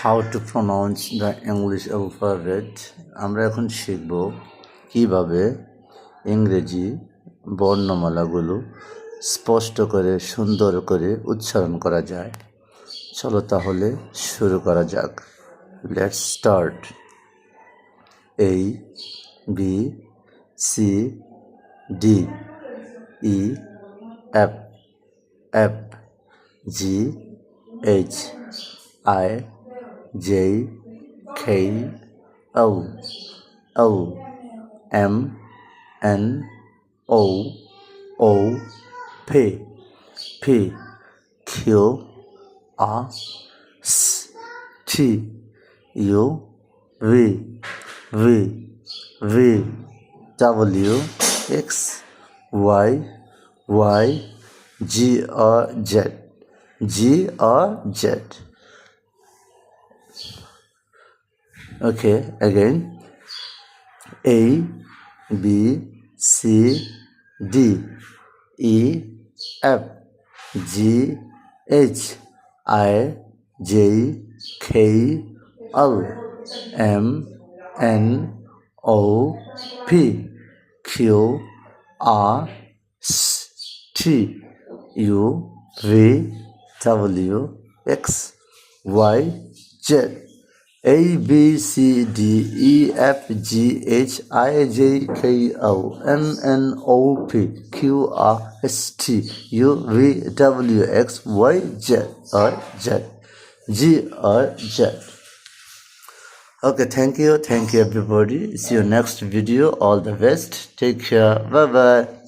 How to pronounce the English alphabet. আমরা এখন শিখব কিভাবে ইংরেজি বর্ণমালাগুলো স্পষ্ট করে সুন্দর করে উচ্চারণ করা যায়। চলো তাহলে শুরু করা যাক। Let's start. A B C D E F F G H I J K L L M N O O P P Q R S T U V V V W X Y Y G or Z G or Z. Okay, again. A B C D E F G H I J K L M N O P Q R S T U V W X Y Z. A B C D E F G H I J K L M N O P Q R S T U V W X Y Z or Z G or Z. Okay, thank you everybody. See you next video. All the best. Take care. Bye bye.